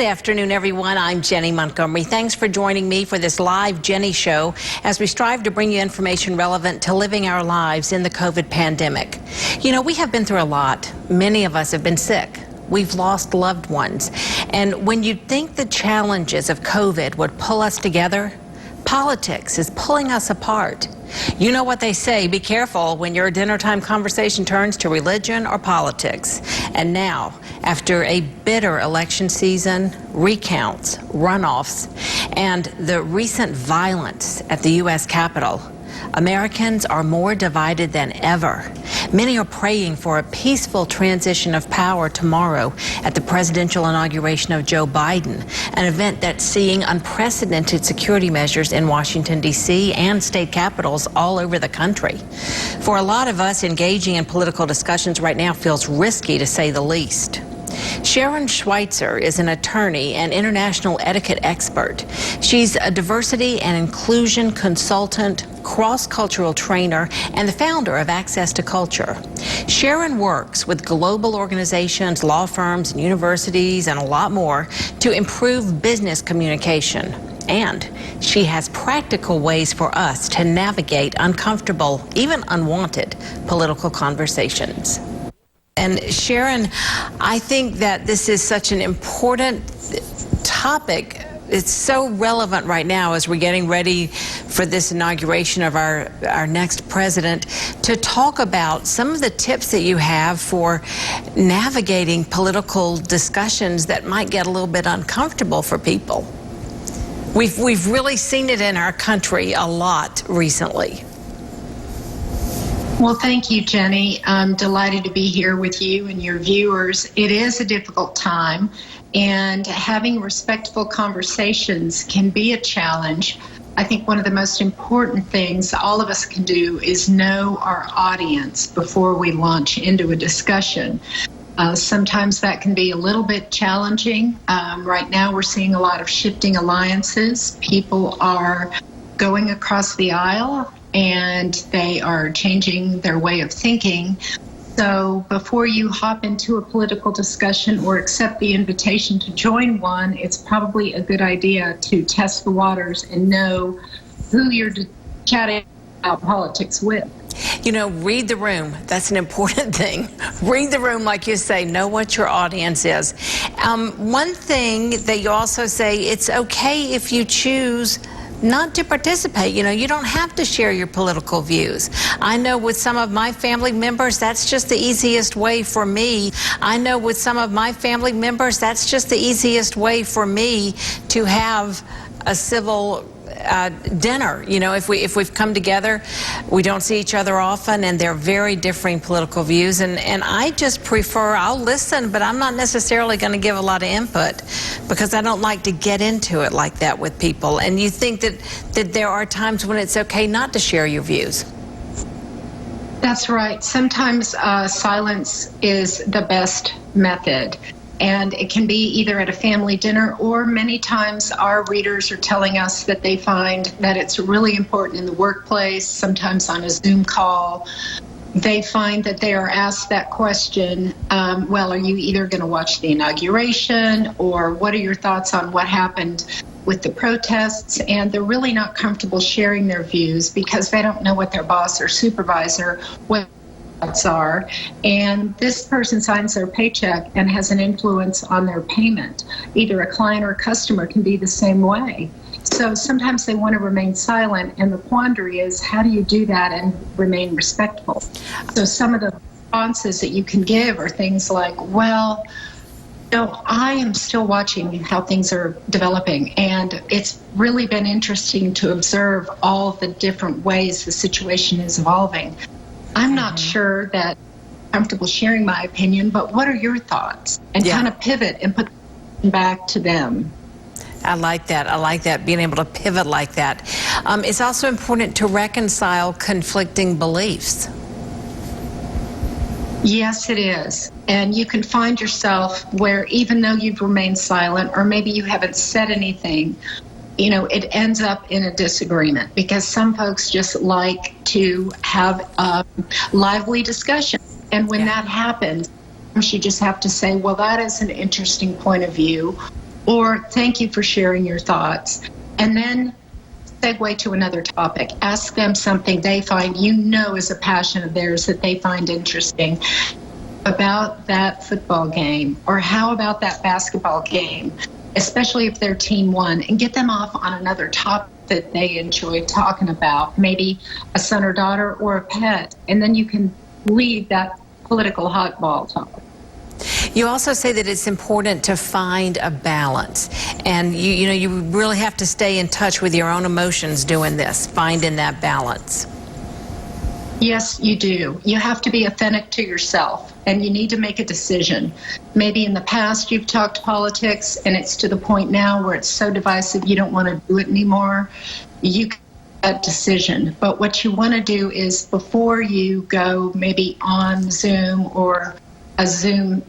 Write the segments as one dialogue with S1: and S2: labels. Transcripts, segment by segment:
S1: Good afternoon, everyone. I'm Jenny Montgomery. Thanks for joining me for this live Jennie Show as we strive to bring you information relevant to living our lives in the COVID pandemic. You know, we have been through a lot. Many of us have been sick. We've lost loved ones. And when you'd think the challenges of COVID would pull us together, politics is pulling us apart. You know what they say, be careful when your dinner time conversation turns to religion or politics. And now, after a bitter election season, recounts, runoffs, and the recent violence at the U.S. Capitol, Americans are more divided than ever. Many are praying for a peaceful transition of power tomorrow at the presidential inauguration of Joe Biden, an event that's seeing unprecedented security measures in Washington, D.C. and state capitals all over the country. For a lot of us, engaging in political discussions right now feels risky, to say the least. Sharon Schweitzer is an attorney and international etiquette expert. She's a diversity and inclusion consultant, cross-cultural trainer, and the founder of Access to Culture. Sharon works with global organizations, law firms, and universities, and a lot more to improve business communication. And she has practical ways for us to navigate uncomfortable, even unwanted, political conversations. And Sharon, I think that this is such an important topic. It's so relevant right now as we're getting ready for this inauguration of our next president, to talk about some of the tips that you have for navigating political discussions that might get a little bit uncomfortable for people. We've really seen it in our country a lot recently.
S2: Well, thank you, Jenny. I'm delighted to be here with you and your viewers. It is a difficult time, and having respectful conversations can be a challenge. I think one of the most important things all of us can do is know our audience before we launch into a discussion. Sometimes that can be a little bit challenging. Right now, we're seeing a lot of shifting alliances. People are going across the aisle, and they are changing their way of thinking. So before you hop into a political discussion or accept the invitation to join one, it's probably a good idea to test the waters and know who you're chatting about politics with.
S1: You know, read the room. That's an important thing. Read the room, like you say, know what your audience is. One thing that you also say, it's okay if you choose not to participate. You know, you don't have to share your political views. I know with some of my family members, that's just the easiest way for me. I know with some of my family members, that's just the easiest way for me to have a civil dinner. You know, if we've come together, we don't see each other often, and they're very differing political views, and I just prefer, I'll listen, but I'm not necessarily going to give a lot of input because I don't like to get into it like that with people. And you think that there are times when it's okay not to share your views?
S2: That's right. Sometimes silence is the best method. And it can be either at a family dinner, or many times our readers are telling us that they find that it's really important in the workplace, sometimes on a Zoom call. They find that they are asked that question, well, are you either going to watch the inauguration, or what are your thoughts on what happened with the protests? And they're really not comfortable sharing their views because they don't know what their boss or supervisor are, and this person signs their paycheck and has an influence on their payment. Either a client or a customer can be the same way. So sometimes they want to remain silent, and the quandary is, how do you do that and remain respectful? So some of the responses that you can give are things like, well, no, I am still watching how things are developing, and it's really been interesting to observe all the different ways the situation is evolving. I'm not sure that I'm comfortable sharing my opinion, but what are your thoughts? And kind of pivot and put back to them.
S1: I like that. I like that, being able to pivot like that. It's also important to reconcile conflicting beliefs.
S2: Yes, it is. And you can find yourself where, even though you've remained silent, or maybe you haven't said anything, you know, it ends up in a disagreement, because some folks just like to have a lively discussion. And when that happens, you just have to say, well, that is an interesting point of view. or thank you for sharing your thoughts. And then segue to another topic. Ask them something they find is a passion of theirs that they find interesting about that football game, or how about that basketball game, especially if their team won, and get them off on another topic that they enjoy talking about, maybe a son or daughter or a pet, and then you can leave that political hot ball topic.
S1: You also say that it's important to find a balance, and you really have to stay in touch with your own emotions doing this, finding that balance.
S2: Yes, you do. You have to be authentic to yourself, and you need to make a decision. Maybe in the past you've talked politics, and it's to the point now where it's so divisive you don't want to do it anymore. You can make that decision. But what you want to do is, before you go maybe on Zoom or a Zoom,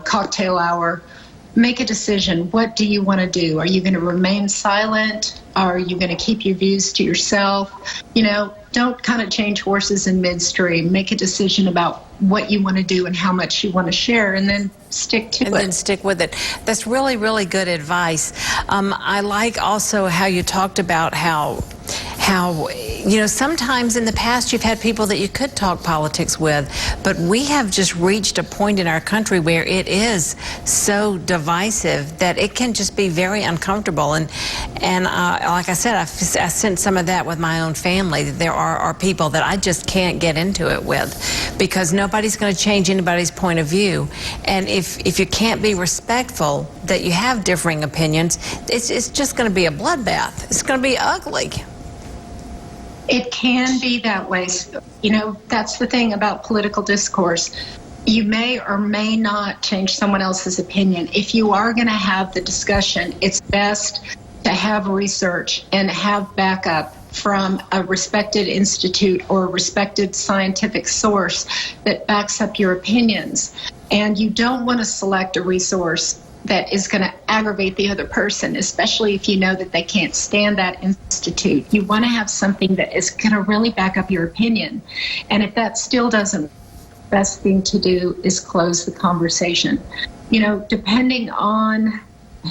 S2: cocktail hour, make a decision. What do you want to do? Are you going to remain silent? Are you going to keep your views to yourself? Don't kind of change horses in midstream. Make a decision about what you want to do and how much you want to share, and then stick to it.
S1: And then stick with it. That's really, really good advice. I like also how you talked about how sometimes in the past you've had people that you could talk politics with, but we have just reached a point in our country where it is so divisive that it can just be very uncomfortable. And like I said, I sent some of that with my own family. There are people that I just can't get into it with, because nobody's going to change anybody's point of view. And if you can't be respectful that you have differing opinions, it's just going to be a bloodbath. It's going to be ugly.
S2: It can be that way. That's the thing about political discourse. You may or may not change someone else's opinion. If you are going to have the discussion, it's best to have research and have backup from a respected institute or a respected scientific source that backs up your opinions. And you don't want to select a resource that is going to aggravate the other person, especially if you know that they can't stand that institute. You want to have something that is going to really back up your opinion. And if that still doesn't, the best thing to do is close the conversation. Depending on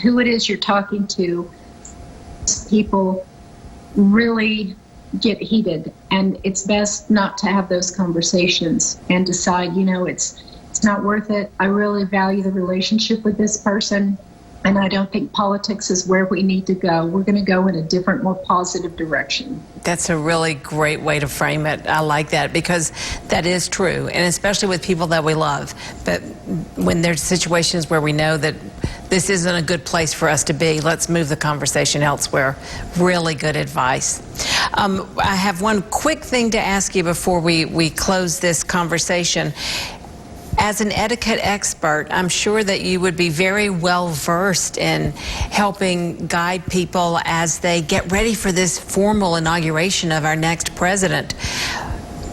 S2: who it is you're talking to, people really get heated, and it's best not to have those conversations and decide, it's not worth it. I really value the relationship with this person, and I don't think politics is where we need to go. We're going to go in a different, more positive direction.
S1: That's a really great way to frame it. I like that, because that is true, and especially with people that we love. But when there's situations where we know that this isn't a good place for us to be, let's move the conversation elsewhere. Really good advice. I have one quick thing to ask you before we close this conversation. As an etiquette expert, I'm sure that you would be very well versed in helping guide people as they get ready for this formal inauguration of our next president.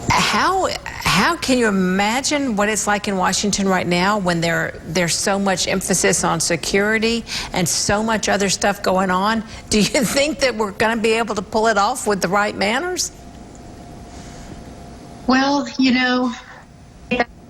S1: How can you imagine what it's like in Washington right now when there's so much emphasis on security and so much other stuff going on? Do you think that we're going to be able to pull it off with the right manners?
S2: Well,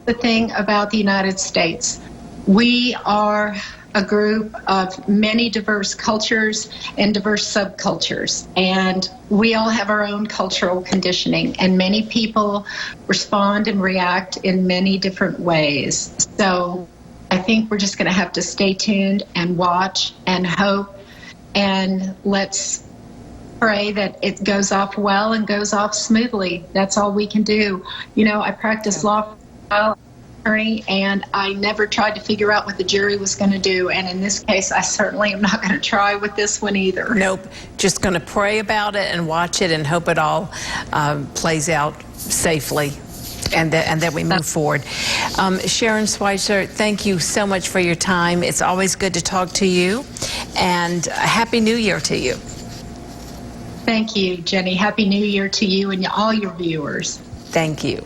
S2: the thing about the United States, we are a group of many diverse cultures and diverse subcultures, and we all have our own cultural conditioning, and many people respond and react in many different ways. So I think we're just going to have to stay tuned and watch and hope, and let's pray that it goes off well and goes off smoothly. That's all we can do. I practiced law attorney, and I never tried to figure out what the jury was going to do, and in this case I certainly am not going to try with this one either.
S1: Nope, just going to pray about it and watch it and hope it all plays out safely, and that we move forward. Sharon Schweitzer, thank you so much for your time. It's always good to talk to you, and Happy New Year to you.
S2: Thank you, Jenny. Happy New Year to you and all your viewers.
S1: Thank you.